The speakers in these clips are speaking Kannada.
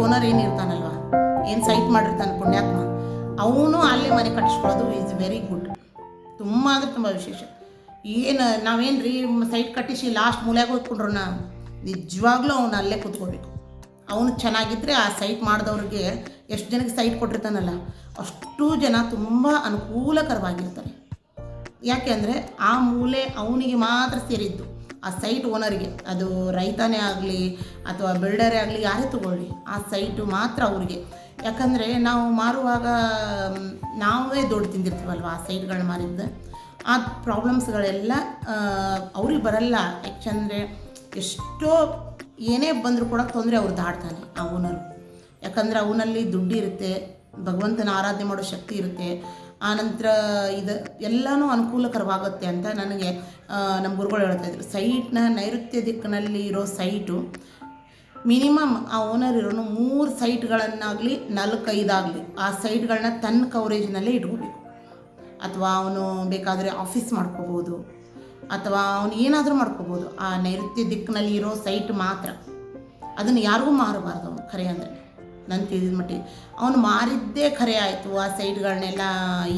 ಓನರ್ ಏನಿರ್ತಾನಲ್ವ, ಏನು ಸೈಟ್ ಮಾಡಿರ್ತಾನೆ ಪುಣ್ಯಾತ್ಮ, ಅವನು ಅಲ್ಲೇ ಮನೆ ಕಟ್ಟಿಸ್ಕೊಳ್ಳೋದು ಈಸ್ ವೆರಿ ಗುಡ್. ತುಂಬ ಅಂದರೆ ತುಂಬ ವಿಶೇಷ. ಏನು ನಾವೇನು ರೀ ಸೈಟ್ ಕಟ್ಟಿಸಿ ಲಾಸ್ಟ್ ಮೂಲೆಯಾಗ ಹೋಗ್ಕೊಂಡ್ರು ನಾವು ನಿಜವಾಗ್ಲೂ ಅವನು ಅಲ್ಲೇ ಕೂತ್ಕೋಬೇಕು. ಅವನು ಚೆನ್ನಾಗಿದ್ದರೆ ಆ ಸೈಟ್ ಮಾಡಿದವ್ರಿಗೆ ಎಷ್ಟು ಜನಕ್ಕೆ ಸೈಟ್ ಕೊಟ್ಟಿರ್ತಾನಲ್ಲ ಅಷ್ಟು ಜನ ತುಂಬ ಅನುಕೂಲಕರವಾಗಿರ್ತಾರೆ. ಯಾಕೆ ಅಂದರೆ ಆ ಮೂಲೆ ಅವನಿಗೆ ಮಾತ್ರ ಸೇರಿದ್ದು, ಆ ಸೈಟ್ ಓನರಿಗೆ. ಅದು ರೈತನೇ ಆಗಲಿ ಅಥವಾ ಬಿಲ್ಡರೇ ಆಗಲಿ ಯಾರೇ ತೊಗೊಳ್ಳಿ, ಆ ಸೈಟು ಮಾತ್ರ ಅವ್ರಿಗೆ. ಯಾಕಂದರೆ ನಾವು ಮಾರುವಾಗ ನಾವೇ ದುಡ್ಡು ತಿಂದಿರ್ತೀವಲ್ವ ಆ ಸೈಟ್ಗಳನ್ನ ಮಾರಿದ್ದು, ಆ ಪ್ರಾಬ್ಲಮ್ಸ್ಗಳೆಲ್ಲ ಅವ್ರಿಗೆ ಬರಲ್ಲ. ಯಾಕೆಂದರೆ ಎಷ್ಟೋ ಏನೇ ಬಂದರೂ ಕೂಡ ತೊಂದರೆ ಅವ್ರು ದಾಡ್ತಾನೆ ಆ ಓನರು. ಯಾಕಂದರೆ ಅವನಲ್ಲಿ ದುಡ್ಡು ಇರುತ್ತೆ, ಭಗವಂತನ ಆರಾಧನೆ ಮಾಡೋ ಶಕ್ತಿ ಇರುತ್ತೆ. ಆನಂತರ ಇದು ಎಲ್ಲನೂ ಅನುಕೂಲಕರವಾಗುತ್ತೆ ಅಂತ ನನಗೆ ನಮ್ಮ ಗುರುಗಳು ಹೇಳ್ತಾಯಿದ್ರು. ಸೈಟ್ನ ನೈಋತ್ಯ ದಿಕ್ಕಿನಲ್ಲಿ ಇರೋ ಸೈಟು ಮಿನಿಮಮ್ ಆ ಓನರ್ ಇರೋನು 3 ಸೈಟ್ಗಳನ್ನಾಗಲಿ 4-5 ಆಗಲಿ ಆ ಸೈಟ್ಗಳನ್ನ ತನ್ನ ಕವರೇಜ್ನಲ್ಲೇ ಇಟ್ಕೋಬೇಕು. ಅಥವಾ ಅವನು ಬೇಕಾದರೆ ಆಫೀಸ್ ಮಾಡ್ಕೋಬೋದು, ಅಥವಾ ಅವನು ಏನಾದರೂ ಮಾಡ್ಕೋಬೋದು. ಆ ನೈಋತ್ಯ ದಿಕ್ಕಿನಲ್ಲಿ ಇರೋ ಸೈಟ್ ಮಾತ್ರ, ಅದನ್ನು ಯಾರಿಗೂ ಮಾರಬಾರ್ದು ಅವನು. ಖರೆ ಅಂದರೆ ನಾನು ತಿಳಿದ ಮಟ್ಟಿಗೆ ಅವನು ಮಾರಿದ್ದೇ ಖರೆ ಆಯಿತು. ಆ ಸೈಟ್ಗಳನ್ನೆಲ್ಲ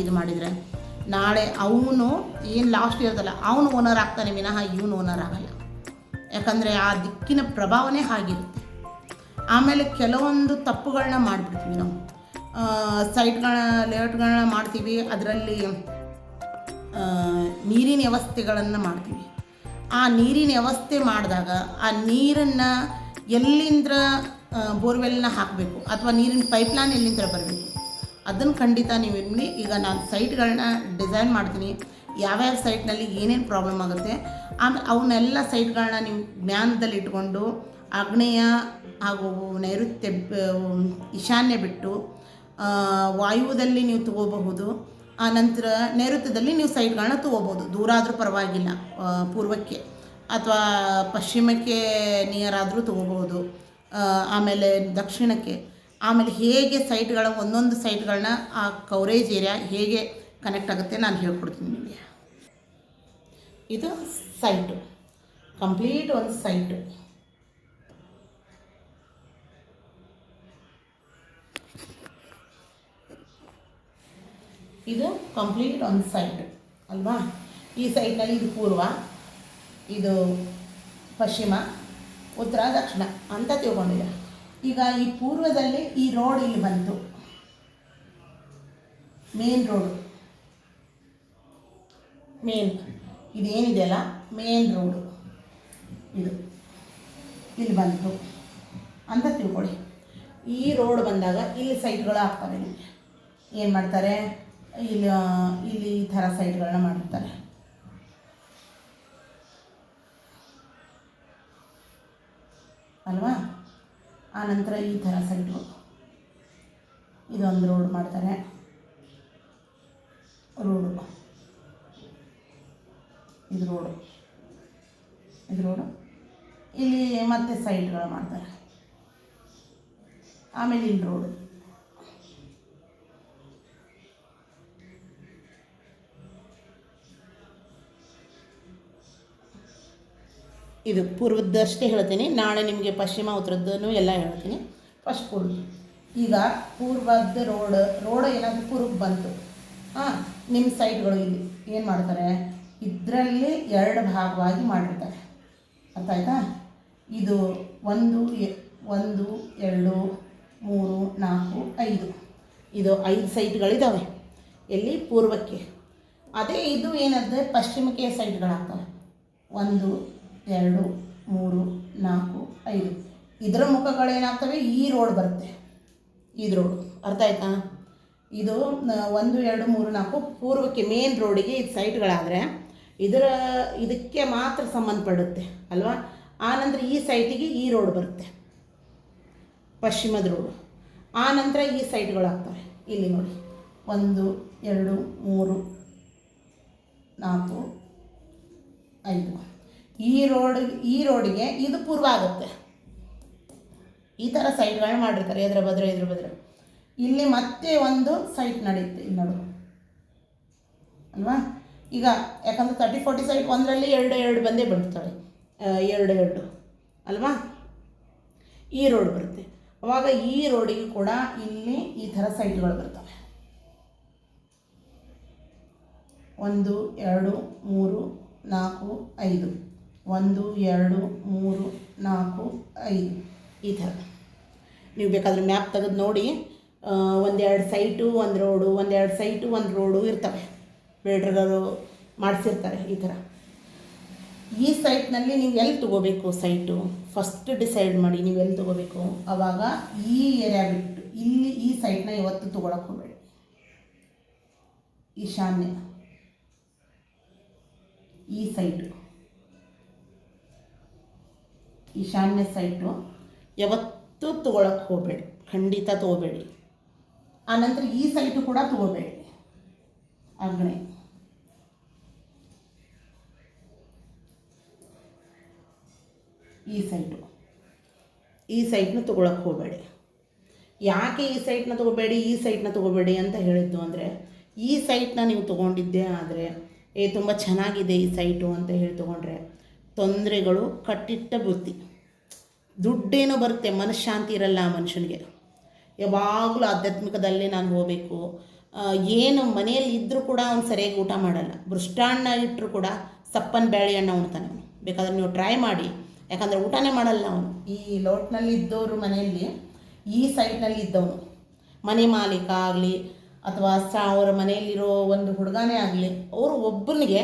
ಇದು ಮಾಡಿದರೆ ನಾಳೆ ಅವನು ಏನು ಲಾಸ್ಟ್ ಇರೋದಲ್ಲ ಅವನು ಓನರ್ ಆಗ್ತಾನೆ ವಿನಃ ಇವನು ಓನರ್ ಆಗಲ್ಲ. ಯಾಕಂದರೆ ಆ ದಿಕ್ಕಿನ ಪ್ರಭಾವನೆ ಹಾಗಿರುತ್ತೆ. ಆಮೇಲೆ ಕೆಲವೊಂದು ತಪ್ಪುಗಳನ್ನ ಮಾಡಿಬಿಡ್ತೀವಿ ನಾವು. ಸೈಟ್ಗಳನ್ನ ಲೇಔಟ್ಗಳನ್ನ ಮಾಡ್ತೀವಿ, ಅದರಲ್ಲಿ ನೀರಿನ ವ್ಯವಸ್ಥೆಗಳನ್ನು ಮಾಡ್ತೀವಿ. ಆ ನೀರಿನ ವ್ಯವಸ್ಥೆ ಮಾಡಿದಾಗ ಆ ನೀರನ್ನು ಎಲ್ಲಿಂದ ಬೋರ್ವೆಲ್ನ ಹಾಕಬೇಕು ಅಥವಾ ನೀರಿನ ಪೈಪ್ಲೈನ್ ಎಲ್ಲಿಂದ ಬರಬೇಕು ಅದನ್ನು ಖಂಡಿತ ನೀವು ಇಲ್ಲಿ. ಈಗ ನಾನು ಸೈಟ್ಗಳನ್ನ ಡಿಸೈನ್ ಮಾಡ್ತೀನಿ, ಯಾವ್ಯಾವ ಸೈಟ್ನಲ್ಲಿ ಏನೇನು ಪ್ರಾಬ್ಲಮ್ ಆಗುತ್ತೆ, ಆಮೇಲೆ ಅವನ್ನೆಲ್ಲ ಸೈಟ್ಗಳನ್ನ ನೀವು ಜ್ಞಾನದಲ್ಲಿ ಇಟ್ಕೊಂಡು ಆಗ್ನೇಯ ಹಾಗೂ ನೈಋತ್ಯ ಈಶಾನ್ಯ ಬಿಟ್ಟು ವಾಯುದಲ್ಲಿ ನೀವು ತೊಗೋಬಹುದು. ಆ ನಂತರ ನೈಋತ್ಯದಲ್ಲಿ ನೀವು ಸೈಟ್ಗಳನ್ನ ತೊಗೋಬೋದು. ದೂರ ಆದರೂ ಪರವಾಗಿಲ್ಲ, ಪೂರ್ವಕ್ಕೆ ಅಥವಾ ಪಶ್ಚಿಮಕ್ಕೆ ನಿಯರ್ ಆದರೂ ತೊಗೋಬೋದು, ಆಮೇಲೆ ದಕ್ಷಿಣಕ್ಕೆ. ಆಮೇಲೆ ಹೇಗೆ ಸೈಟ್ಗಳ ಒಂದೊಂದು ಸೈಟ್ಗಳನ್ನ ಆ ಕವರೇಜ್ ಏರಿಯಾ ಹೇಗೆ ಕನೆಕ್ಟ್ ಆಗುತ್ತೆ ನಾನು ಹೇಳ್ಕೊಡ್ತೀನಿ ನಿಮಗೆ. ಇದು ಸೈಟು, ಕಂಪ್ಲೀಟ್ ಒಂದು ಸೈಟು. ಇದು ಕಂಪ್ಲೀಟ್ ಒಂದು ಸೈಟ್ ಅಲ್ವಾ. ಈ ಸೈಟ್ನಲ್ಲಿ ಇದು ಪೂರ್ವ, ಇದು ಪಶ್ಚಿಮ, ಉತ್ತರ, ದಕ್ಷಿಣ ಅಂತ ತಿಳ್ಕೊಂಡಿದೆ. ಈಗ ಈ ಪೂರ್ವದಲ್ಲಿ ಈ ರೋಡ್ ಇಲ್ಲಿ ಬಂತು, ಮೇನ್ ರೋಡು, ಮೇನ್ ಇದೇನಿದೆಯಲ್ಲ ಮೇನ್ ರೋಡು ಇದು ಇಲ್ಲಿ ಬಂತು ಅಂತ ತಿಳ್ಕೊಳ್ಳಿ. ಈ ರೋಡ್ ಬಂದಾಗ ಇಲ್ಲಿ ಸೈಟ್ಗಳು ಆಗ್ತವೆ. ನಿಮಗೆ ಏನು ಮಾಡ್ತಾರೆ, ಇಲ್ಲಿ ಈ ಥರ ಸೈಟ್ಗಳನ್ನ ಮಾಡಿರ್ತಾರೆ ಅಲ್ವಾ. ಆನಂತರ ಈ ಥರ ಸೈಟು ಇದೊಂದು ರೋಡ್ ಮಾಡ್ತಾರೆ, ರೋಡು ಇದು ರೋಡು, ಇದು ರೋಡು. ಇಲ್ಲಿ ಮತ್ತೆ ಸೈಟ್ಗಳು ಮಾಡ್ತಾರೆ. ಆಮೇಲೆ ಇಲ್ಲಿ ರೋಡು, ಇದು ಪೂರ್ವದ್ದಷ್ಟೇ ಹೇಳ್ತೀನಿ. ನಾಳೆ ನಿಮಗೆ ಪಶ್ಚಿಮ ಉತ್ತರದ್ದೂ ಎಲ್ಲ ಹೇಳ್ತೀನಿ. ಫಸ್ಟ್ ಪೂರ್ವ. ಈಗ ಪೂರ್ವದ ರೋಡ್ ಏನಾದರೂ ಪೂರ್ವಕ್ಕೆ ಬಂತು, ನಿಮ್ಮ ಸೈಟ್ಗಳು ಇಲ್ಲಿ ಏನು ಮಾಡ್ತಾರೆ, ಇದರಲ್ಲಿ 2 ಭಾಗವಾಗಿ ಮಾಡಿರ್ತಾರೆ. ಅರ್ಥ ಆಯ್ತಾ. ಇದು 1 2 3 4 5 ಇದು 5 ಸೈಟ್ಗಳಿದ್ದಾವೆ ಎಲ್ಲಿ ಪೂರ್ವಕ್ಕೆ. ಅದೇ ಇದು ಏನಾದರೆ ಪಶ್ಚಿಮಕ್ಕೆ ಸೈಟ್ಗಳಾಗ್ತವೆ. 1 2 3 4 5 ಇದರ ಮುಖಗಳೇನಾಗ್ತವೆ, ಈ ರೋಡ್ ಬರುತ್ತೆ, ಇದು ರೋಡು. ಅರ್ಥ ಆಯ್ತಾ. ಇದು 1 2 3 4 ಪೂರ್ವಕ್ಕೆ ಮೇನ್ ರೋಡಿಗೆ ಇದು ಸೈಟ್ಗಳಾದರೆ ಇದಕ್ಕೆ ಮಾತ್ರ ಸಂಬಂಧಪಡುತ್ತೆ ಅಲ್ವಾ. ಆನಂತರ ಈ ಸೈಟಿಗೆ ಈ ರೋಡ್ ಬರುತ್ತೆ, ಪಶ್ಚಿಮದ ರೋಡು. ಆನಂತರ ಈ ಸೈಟ್ಗಳಾಗ್ತವೆ ಇಲ್ಲಿ ನೋಡಿ, 1 2 3 4 5 ಈ ರೋಡಿಗೆ ಇದು ಪೂರ್ವ ಆಗುತ್ತೆ. ಈ ಥರ ಸೈಟ್ಗಳನ್ನ ಮಾಡಿರ್ತಾರೆ, ಎದುರು ಬದ್ರೆ. ಇಲ್ಲಿ ಮತ್ತೆ ಒಂದು ಸೈಟ್ ನಡೆಯುತ್ತೆ, ಇಲ್ಲಿ ನೋಡು ಅಲ್ವಾ. ಈಗ ಯಾಕಂದರೆ 30-40 ಸೈಟ್ ಒಂದರಲ್ಲಿ 2 ಬಂದೇ ಬಿಡ್ತಾಳೆ, 2 ಅಲ್ವಾ. ಈ ರೋಡ್ ಬರುತ್ತೆ. ಅವಾಗ ಈ ರೋಡಿಗೆ ಕೂಡ ಇಲ್ಲಿ ಈ ಥರ ಸೈಟ್ಗಳು ಬರ್ತವೆ. 1 2 3 4 5 1 2 3 4 5 ಈ ಥರ. ನೀವು ಬೇಕಾದರೆ ಮ್ಯಾಪ್ ತೆಗೆದು ನೋಡಿ. 1-2 ಸೈಟು 1 ರೋಡು, 1-2 ಸೈಟು 1 ರೋಡು ಇರ್ತವೆ. ಬಿಲ್ಡರ್ಗಳು ಮಾಡಿಸಿರ್ತಾರೆ ಈ ಥರ. ಈ ಸೈಟ್ನಲ್ಲಿ ನೀವು ಎಲ್ಲಿ ತೊಗೋಬೇಕು ಸೈಟು ಫಸ್ಟ್ ಡಿಸೈಡ್ ಮಾಡಿ, ನೀವು ಎಲ್ಲಿ ತೊಗೋಬೇಕು. ಆವಾಗ ಈ ಏರಿಯಾ ಬಿಟ್ಟು ಇಲ್ಲಿ ಈ ಸೈಟ್ನ ಇವತ್ತು ತೊಗೊಳಕ್ಕೆ ಹೋಗಬೇಡಿ. ಈಶಾನ್ಯ ಈ ಸೈಟು, ಈಶಾನ್ಯ ಸೈಟು ಯಾವತ್ತೂ ತೊಗೊಳಕ್ಕೆ ಹೋಗಬೇಡಿ, ಖಂಡಿತ ತೊಗೋಬೇಡಿ. ಆನಂತರ ಈ ಸೈಟು ಕೂಡ ತೊಗೋಬೇಡಿ. ಆಗ್ನೇ ಈ ಸೈಟ್ನ ತೊಗೊಳಕ್ಕೆ ಹೋಗಬೇಡಿ. ಯಾಕೆ ಈ ಸೈಟ್ನ ತೊಗೋಬೇಡಿ, ಈ ಸೈಟ್ನ ತೊಗೋಬೇಡಿ ಅಂತ ಹೇಳಿದ್ದು ಅಂದರೆ, ಈ ಸೈಟ್ನ ನೀವು ತೊಗೊಂಡಿದ್ದೆ ಆದರೆ ತುಂಬ ಚೆನ್ನಾಗಿದೆ ಈ ಸೈಟು ಅಂತ ಹೇಳಿ ತೊಗೊಂಡ್ರೆ ತೊಂದರೆಗಳು ಕಟ್ಟಿಟ್ಟ ಬುತ್ತಿ. ದುಡ್ಡೇನೋ ಬರುತ್ತೆ, ಮನಃಶಾಂತಿ ಇರಲ್ಲ ಆ ಮನುಷ್ಯನಿಗೆ. ಯಾವಾಗಲೂ ಆಧ್ಯಾತ್ಮಿಕದಲ್ಲಿ ನಾನು ಹೋಗಬೇಕು. ಏನು ಮನೆಯಲ್ಲಿ ಇದ್ದರೂ ಕೂಡ ಅವ್ನು ಸರಿಯಾಗಿ ಊಟ ಮಾಡಲ್ಲ. ಬೃಷ್ಟಾನ್ನ ಇಟ್ಟರು ಕೂಡ ಸಪ್ಪನ ಬೇಳೆ ಹಣ್ಣು ಉಣ್ತಾನೆ ಅವನು. ಬೇಕಾದ್ರೆ ನೀವು ಟ್ರೈ ಮಾಡಿ, ಯಾಕಂದರೆ ಊಟನೇ ಮಾಡಲ್ಲ ಅವನು. ಈ ಲೋಟ್ನಲ್ಲಿ ಇದ್ದವರು ಮನೆಯಲ್ಲಿ ಈ ಸೈಟ್ನಲ್ಲಿ ಇದ್ದವನು ಮನೆ ಮಾಲೀಕ ಆಗಲಿ ಅಥವಾ ಅವರ ಮನೆಯಲ್ಲಿರೋ ಒಂದು ಹುಡುಗನೇ ಆಗಲಿ, ಅವರು ಒಬ್ಬನಿಗೆ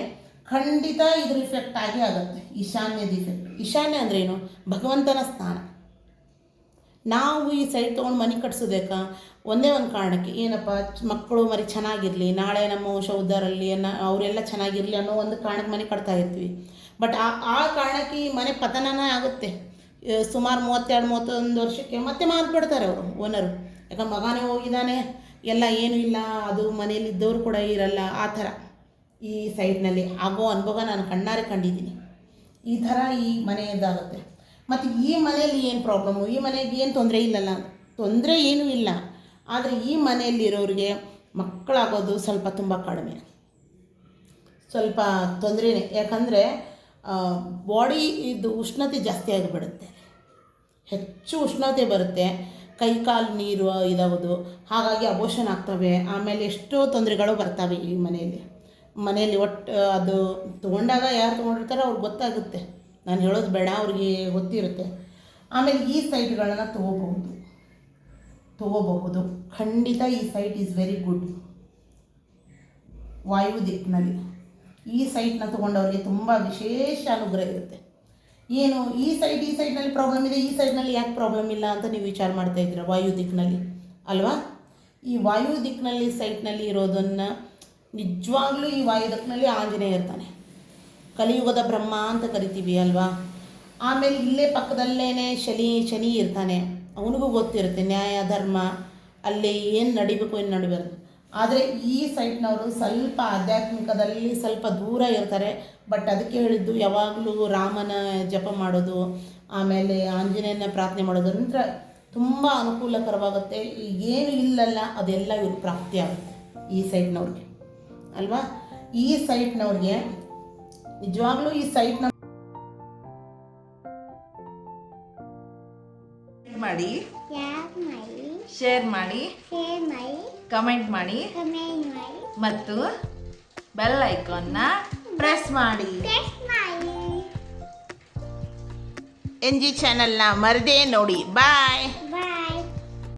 ಖಂಡಿತ ಇದ್ರ ಇಫೆಕ್ಟ್ ಆಗಿ ಆಗುತ್ತೆ. ಈಶಾನ್ಯದ ಇಫೆಕ್ಟ್. ಈಶಾನ್ಯ ಅಂದರೆ ಏನು? ಭಗವಂತನ ಸ್ಥಾನ. ನಾವು ಈ ಸೈಟ್ ತೊಗೊಂಡು ಮನೆ ಕಟ್ಸೋದಕ್ಕೆ ಒಂದೇ ಒಂದು ಕಾರಣಕ್ಕೆ, ಏನಪ್ಪ ಮಕ್ಕಳು ಮರಿ ಚೆನ್ನಾಗಿರಲಿ, ನಾಳೆ ನಮ್ಮ ವಂಶ ಉದ್ಧಾರಲ್ಲಿ ಅವರೆಲ್ಲ ಚೆನ್ನಾಗಿರಲಿ ಅನ್ನೋ ಒಂದು ಕಾರಣಕ್ಕೆ ಮನೆ ಕಟ್ತಾ ಇರ್ತೀವಿ. ಬಟ್ ಆ ಕಾರಣಕ್ಕೆ ಈ ಮನೆ ಪತನನೇ ಆಗುತ್ತೆ. ಸುಮಾರು 32-31 ವರ್ಷಕ್ಕೆ ಮತ್ತೆ ಮಾರ್ಬಿಡ್ತಾರೆ ಅವರು ಓನರು. ಯಾಕಂದ್ರೆ ಮಗನೇ ಹೋಗಿದ್ದಾನೆ, ಎಲ್ಲ ಏನೂ ಇಲ್ಲ, ಅದು ಮನೆಯಲ್ಲಿದ್ದವರು ಕೂಡ ಇರಲ್ಲ. ಆ ಥರ ಈ ಸೈಟ್ನಲ್ಲಿ ಆಗೋ ಅನುಭವ ನಾನು ಕಣ್ಣಾರೆ ಕಂಡಿದ್ದೀನಿ. ಈ ಥರ ಈ ಮನೆಯದಾಗುತ್ತೆ. ಮತ್ತು ಈ ಮನೆಯಲ್ಲಿ ಏನು ಪ್ರಾಬ್ಲಮ್ಮು, ಈ ಮನೆಗೆ ಏನು ತೊಂದರೆ ಇಲ್ಲಲ್ಲ, ತೊಂದರೆ ಏನೂ ಇಲ್ಲ. ಆದರೆ ಈ ಮನೆಯಲ್ಲಿರೋರಿಗೆ ಮಕ್ಕಳಾಗೋದು ಸ್ವಲ್ಪ ತುಂಬ ಕಡಿಮೆ, ಸ್ವಲ್ಪ ತೊಂದರೆನೇ. ಯಾಕಂದರೆ ಬಾಡಿ ಇದು ಉಷ್ಣತೆ ಜಾಸ್ತಿ ಆಗಿಬಿಡುತ್ತೆ, ಹೆಚ್ಚು ಉಷ್ಣತೆ ಬರುತ್ತೆ, ಕೈ ಕಾಲು ನೀರು ಇದಾಗೋದು, ಹಾಗಾಗಿ ಅಬೋಷನ್ ಆಗ್ತವೆ. ಆಮೇಲೆ ಎಷ್ಟೋ ತೊಂದರೆಗಳು ಬರ್ತವೆ ಈ ಮನೆಯಲ್ಲಿ ಒಟ್ಟು ಅದು ತೊಗೊಂಡಾಗ ಯಾರು ತೊಗೊಂಡಿರ್ತಾರೋ ಅವ್ರಿಗೆ ಗೊತ್ತಾಗುತ್ತೆ. ನಾನು ಹೇಳೋದು ಬೇಡ, ಅವ್ರಿಗೆ ಗೊತ್ತಿರುತ್ತೆ. ಆಮೇಲೆ ಈ ಸೈಟ್ಗಳನ್ನು ತೊಗೋಬಹುದು ಖಂಡಿತ. ಈ ಸೈಟ್ ಈಸ್ ವೆರಿ ಗುಡ್. ವಾಯು ದಿಕ್ಕಿನಲ್ಲಿ ಈ ಸೈಟ್ನ ತೊಗೊಂಡವ್ರಿಗೆ ತುಂಬ ವಿಶೇಷ ಅನುಗ್ರಹ ಇರುತ್ತೆ. ಏನು ಈ ಸೈಟ್ನಲ್ಲಿ ಪ್ರಾಬ್ಲಮ್ ಇದೆ, ಈ ಸೈಡ್ನಲ್ಲಿ ಯಾಕೆ ಪ್ರಾಬ್ಲಮ್ ಇಲ್ಲ ಅಂತ ನೀವು ವಿಚಾರ ಮಾಡ್ತಾಯಿದ್ದೀರ. ವಾಯು ದಿಕ್ಕಿನಲ್ಲಿ ಅಲ್ವಾ? ಈ ವಾಯು ದಿಕ್ಕಿನಲ್ಲಿ ಸೈಟ್ನಲ್ಲಿ ಇರೋದನ್ನು ನಿಜವಾಗ್ಲೂ ಈ ವಾಯು ದಿಕ್ಕಿನಲ್ಲಿ ಆಂಜನೇಯ ಇರ್ತಾನೆ, ಕಲಿಯುಗದ ಬ್ರಹ್ಮ ಅಂತ ಕರಿತೀವಿ ಅಲ್ವಾ. ಆಮೇಲೆ ಇಲ್ಲೇ ಪಕ್ಕದಲ್ಲೇ ಶನಿ ಇರ್ತಾನೆ, ಅವನಿಗೂ ಗೊತ್ತಿರುತ್ತೆ ನ್ಯಾಯ ಧರ್ಮ ಅಲ್ಲಿ ಏನು ನಡಿಬೇಕು ಏನು ನಡಿಬಾರ್ದು. ಆದರೆ ಈ ಸೈಟ್ನವರು ಸ್ವಲ್ಪ ಆಧ್ಯಾತ್ಮಿಕದಲ್ಲಿ ಸ್ವಲ್ಪ ದೂರ ಇರ್ತಾರೆ. ಬಟ್ ಅದಕ್ಕೆ ಹೇಳಿದ್ದು ಯಾವಾಗಲೂ ರಾಮನ ಜಪ ಮಾಡೋದು, ಆಮೇಲೆ ಆಂಜನೇಯನ ಪ್ರಾರ್ಥನೆ ಮಾಡೋದು ಅಂದರೆ ತುಂಬ ಅನುಕೂಲಕರವಾಗುತ್ತೆ. ಏನು ಇಲ್ಲಲ್ಲ ಅದೆಲ್ಲ ಇವರು ಪ್ರಾಪ್ತಿ ಆಗುತ್ತೆ ಈ ಸೈಟ್ನವ್ರಿಗೆ ಅಲ್ವಾ. ಈ ಸೈಟ್ನವ್ರಿಗೆ ನಿಜವಾಗ್ಲೂ ಈ ಸೈಟ್ನ ಮಾಡಿ, ಶೇರ್ ಮಾಡಿ, ಕಮೆಂಟ್ ಮಾಡಿ ಮತ್ತು ಬೆಲ್ ಐಕಾನ್ನ ಪ್ರೆಸ್ ಮಾಡಿ. NG ಚಾನೆಲ್ನ ಮರದೇ ನೋಡಿ. ಬಾಯ್.